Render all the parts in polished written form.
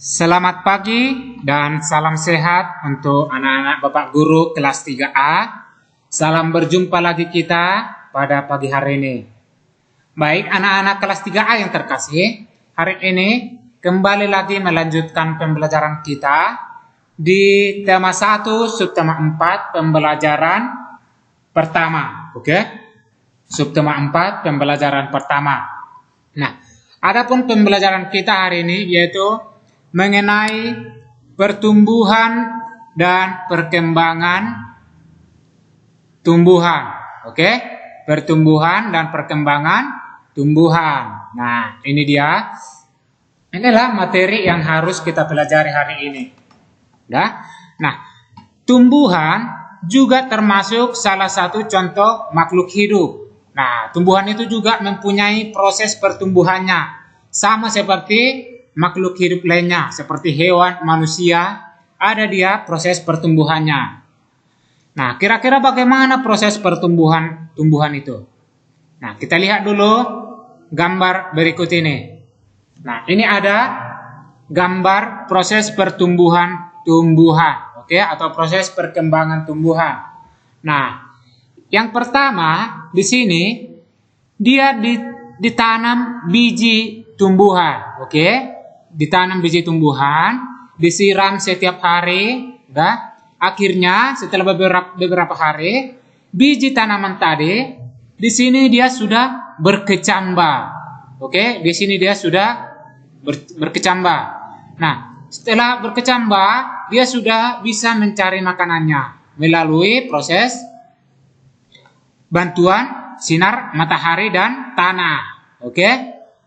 Selamat pagi dan salam sehat untuk anak-anak Bapak Guru kelas 3A. Salam berjumpa lagi kita pada pagi hari ini. Baik anak-anak kelas 3A yang terkasih, hari ini kembali lagi melanjutkan pembelajaran kita di tema 1 subtema 4 pembelajaran pertama. Oke? Subtema 4 pembelajaran pertama. Nah, adapun pembelajaran kita hari ini yaitu mengenai pertumbuhan dan perkembangan tumbuhan. Oke? Pertumbuhan dan perkembangan tumbuhan. Nah, ini dia. Inilah materi yang harus kita pelajari hari ini. Ya. Nah, tumbuhan juga termasuk salah satu contoh makhluk hidup. Nah, tumbuhan itu juga mempunyai proses pertumbuhannya. Sama seperti makhluk hidup lainnya seperti hewan, manusia, ada dia proses pertumbuhannya. Nah, kira-kira bagaimana proses pertumbuhan itu? Nah, kita lihat dulu gambar berikut ini. Nah, ini ada gambar proses pertumbuhan tumbuhan, oke, atau proses perkembangan tumbuhan. Nah, yang pertama di sini dia ditanam biji tumbuhan, oke? Ditanam biji tumbuhan, disiram setiap hari, dah. Akhirnya setelah beberapa hari, biji tanaman tadi di sini dia sudah berkecambah. Oke, di sini dia sudah berkecambah. Nah, setelah berkecambah, dia sudah bisa mencari makanannya melalui proses bantuan sinar matahari dan tanah. Oke?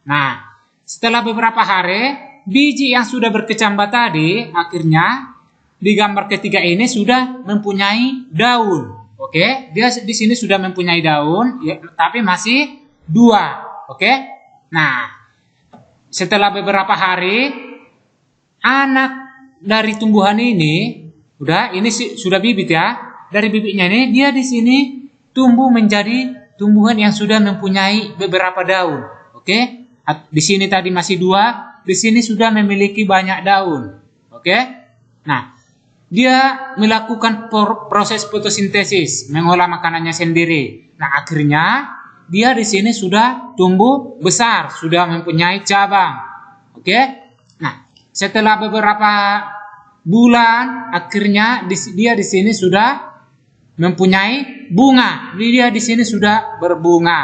Nah, setelah beberapa hari, biji yang sudah berkecambah tadi akhirnya di gambar ketiga ini sudah mempunyai daun. Oke, dia di sini sudah mempunyai daun, ya, tapi masih dua. Oke, nah setelah beberapa hari anak dari tumbuhan ini sudah bibit ya. Dari bibitnya ini dia di sini tumbuh menjadi tumbuhan yang sudah mempunyai beberapa daun. Oke, di sini tadi masih dua. Di sini sudah memiliki banyak daun. Oke? Nah, dia melakukan proses fotosintesis, mengolah makanannya sendiri. Nah, akhirnya dia di sini sudah tumbuh besar, sudah mempunyai cabang. Oke? Nah, setelah beberapa bulan, akhirnya dia di sini sudah mempunyai bunga. Dia di sini sudah berbunga.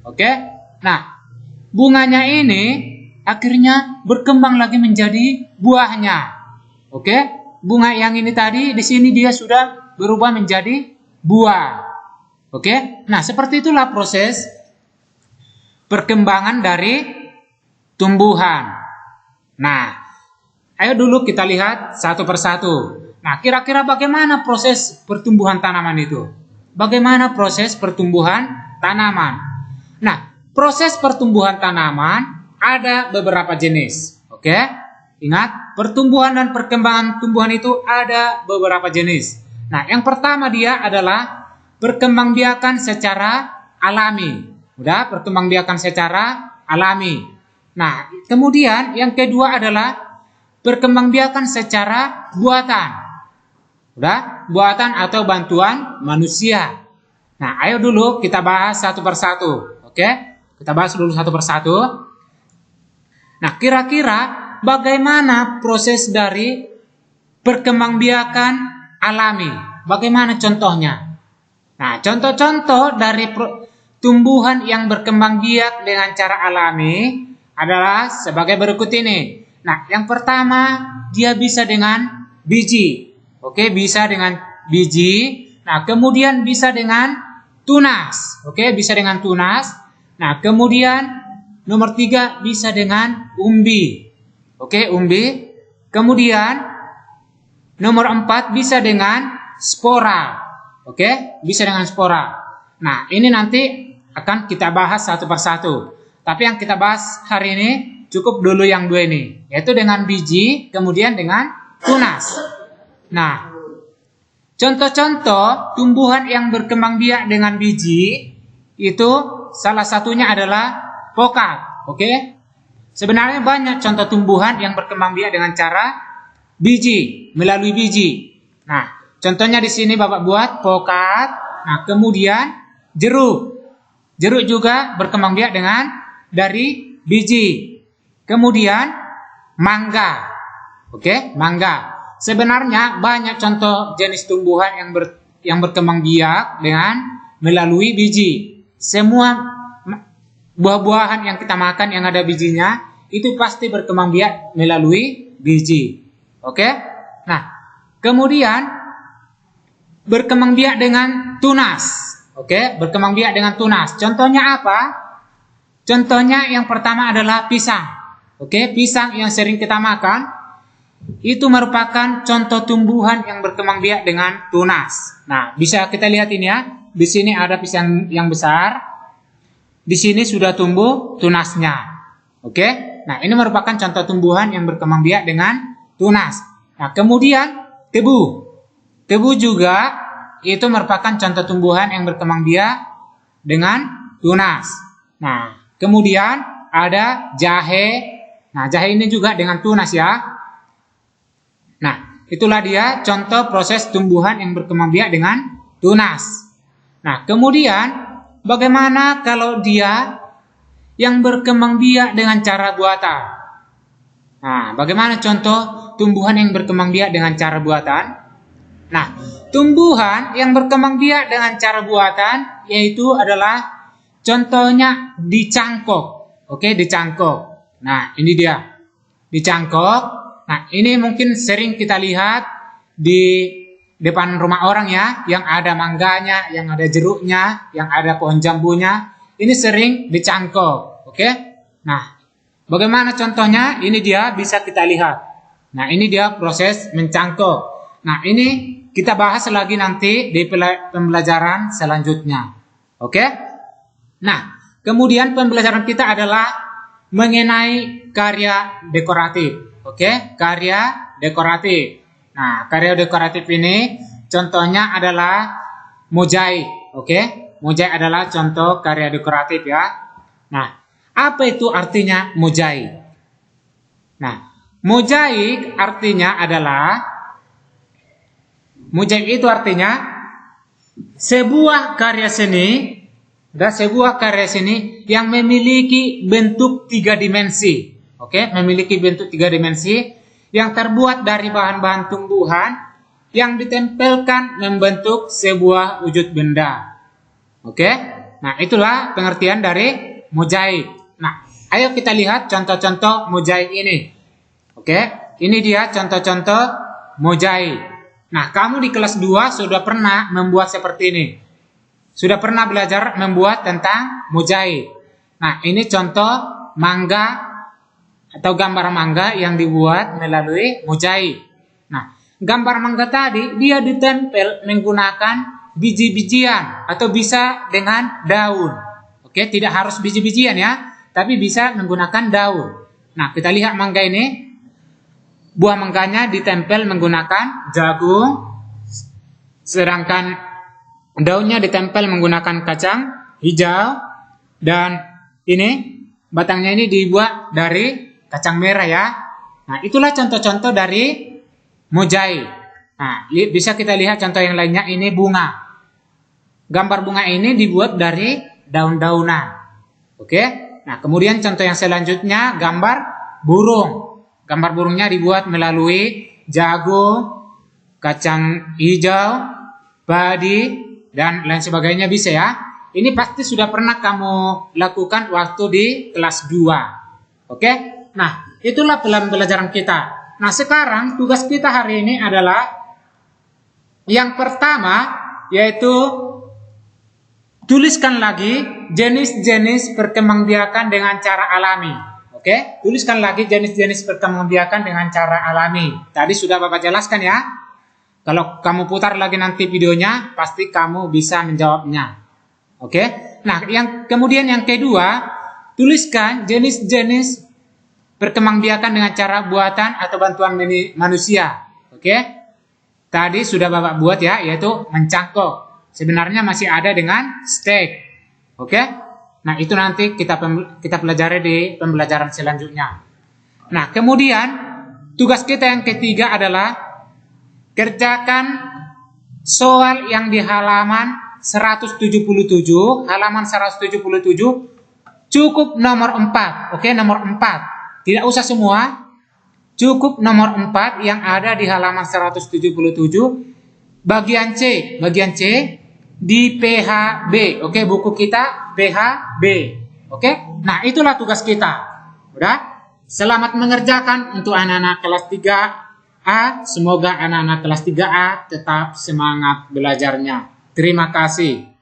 Oke? Nah, bunganya ini akhirnya berkembang lagi menjadi buahnya. Oke? Bunga yang ini tadi di sini dia sudah berubah menjadi buah. Oke? Nah, seperti itulah proses perkembangan dari tumbuhan. Nah, ayo dulu kita lihat satu persatu. Nah, kira-kira bagaimana proses pertumbuhan tanaman itu? Bagaimana proses pertumbuhan tanaman? Nah, proses pertumbuhan tanaman ada beberapa jenis. Oke? Ingat, pertumbuhan dan perkembangan tumbuhan itu ada beberapa jenis. Nah, yang pertama dia adalah perkembangbiakan secara alami. Udah, perkembangbiakan secara alami. Nah, kemudian yang kedua adalah perkembangbiakan secara buatan. Udah, buatan atau bantuan manusia. Nah, ayo dulu kita bahas satu persatu. Oke? Kita bahas dulu satu persatu. Nah, kira-kira bagaimana proses dari perkembangbiakan alami? Bagaimana contohnya? Nah, contoh-contoh dari tumbuhan yang berkembang biak dengan cara alami adalah sebagai berikut ini. Nah, yang pertama dia bisa dengan biji. Oke, bisa dengan biji. Nah, kemudian bisa dengan tunas. Oke, bisa dengan tunas. Nah, kemudian nomor 3 bisa dengan umbi. Oke, umbi. Kemudian nomor 4 bisa dengan spora. Oke, bisa dengan spora. Nah, ini nanti akan kita bahas satu persatu. Tapi yang kita bahas hari ini cukup dulu yang dua ini, yaitu dengan biji, kemudian dengan tunas. Nah, contoh-contoh tumbuhan yang berkembang biak dengan biji itu salah satunya adalah pokat. Oke? Sebenarnya banyak contoh tumbuhan yang berkembang biak dengan cara biji, melalui biji. Nah, contohnya di sini Bapak buat pokat. Nah, kemudian jeruk. Jeruk juga berkembang biak dari biji. Kemudian mangga. Oke, mangga. Sebenarnya banyak contoh jenis tumbuhan yang berkembang biak dengan melalui biji. Semua buah-buahan yang kita makan yang ada bijinya itu pasti berkembang biak melalui biji. Oke? Nah, kemudian berkembang biak dengan tunas. Oke, berkembang biak dengan tunas. Contohnya apa? Contohnya yang pertama adalah pisang. Oke, pisang yang sering kita makan itu merupakan contoh tumbuhan yang berkembang biak dengan tunas. Nah, bisa kita lihat ini ya. Di sini ada pisang yang besar. Di sini sudah tumbuh tunasnya. Oke? Nah, ini merupakan contoh tumbuhan yang berkembang biak dengan tunas. Nah, kemudian tebu. Tebu juga itu merupakan contoh tumbuhan yang berkembang biak dengan tunas. Nah, kemudian ada jahe. Nah, jahe ini juga dengan tunas ya. Nah, itulah dia contoh proses tumbuhan yang berkembang biak dengan tunas. Nah, kemudian bagaimana kalau dia yang berkembang biak dengan cara buatan? Nah, bagaimana contoh tumbuhan yang berkembang biak dengan cara buatan? Nah, tumbuhan yang berkembang biak dengan cara buatan yaitu adalah contohnya dicangkok. Oke, dicangkok. Nah, ini dia. Dicangkok. Nah, ini mungkin sering kita lihat di depan rumah orang ya, yang ada mangganya, yang ada jeruknya, yang ada pohon jambunya. Ini sering dicangkok. Oke? Nah, bagaimana contohnya? Ini dia bisa kita lihat. Nah, ini dia proses mencangkok. Nah, ini kita bahas lagi nanti di pembelajaran selanjutnya. Oke? Nah, kemudian pembelajaran kita adalah mengenai karya dekoratif. Oke? Karya dekoratif. Nah, karya dekoratif ini contohnya adalah mozaik. Oke? Mozaik adalah contoh karya dekoratif ya. Nah, apa itu artinya mozaik? Nah, mozaik artinya adalah mozaik itu artinya sebuah karya seni yang memiliki bentuk 3 dimensi. Oke, memiliki bentuk 3 dimensi yang terbuat dari bahan-bahan tumbuhan yang ditempelkan membentuk sebuah wujud benda. Oke? Nah, itulah pengertian dari mozaik. Nah, ayo kita lihat contoh-contoh mozaik ini. Oke? Ini dia contoh-contoh mozaik. Nah, kamu di kelas 2 sudah pernah membuat seperti ini. Sudah pernah belajar membuat tentang mozaik. Nah, ini contoh mangga atau gambar mangga yang dibuat melalui mozaik. Nah, gambar mangga tadi dia ditempel menggunakan biji-bijian atau bisa dengan daun. Oke, tidak harus biji-bijian ya, tapi bisa menggunakan daun. Nah, kita lihat mangga ini. Buah mangganya ditempel menggunakan jagung, sedangkan daunnya ditempel menggunakan kacang hijau, dan ini batangnya ini dibuat dari kacang merah ya. Nah, itulah contoh-contoh dari mozaik. Nah, bisa kita lihat contoh yang lainnya, ini bunga. Gambar bunga ini dibuat dari daun-daunan. Oke? Nah, kemudian contoh yang selanjutnya gambar burung. Gambar burungnya dibuat melalui jagung, kacang hijau, padi, dan lain sebagainya bisa ya. Ini pasti sudah pernah kamu lakukan waktu di kelas 2. Oke? Nah, itulah pembelajaran kita. Nah, sekarang tugas kita hari ini adalah yang pertama, yaitu tuliskan lagi jenis-jenis perkembangbiakan dengan cara alami. Oke, tuliskan lagi jenis-jenis perkembangbiakan dengan cara alami. Tadi sudah Bapak jelaskan ya. Kalau kamu putar lagi nanti videonya, pasti kamu bisa menjawabnya. Oke. Nah, kemudian yang kedua, tuliskan jenis-jenis perkembangbiakan dengan cara buatan atau bantuan manusia. Oke. Tadi sudah Bapak buat ya, yaitu mencangkok. Sebenarnya masih ada dengan steak. Oke. Nah, itu nanti kita pelajari di pembelajaran selanjutnya. Nah, kemudian tugas kita yang ketiga adalah kerjakan soal yang di halaman 177, cukup nomor 4. Oke, nomor 4. Tidak usah semua. Cukup nomor 4 yang ada di halaman 177 bagian C di PHB. Oke, buku kita PHB. Oke? Nah, itulah tugas kita. Udah? Selamat mengerjakan untuk anak-anak kelas 3A. Semoga anak-anak kelas 3A tetap semangat belajarnya. Terima kasih.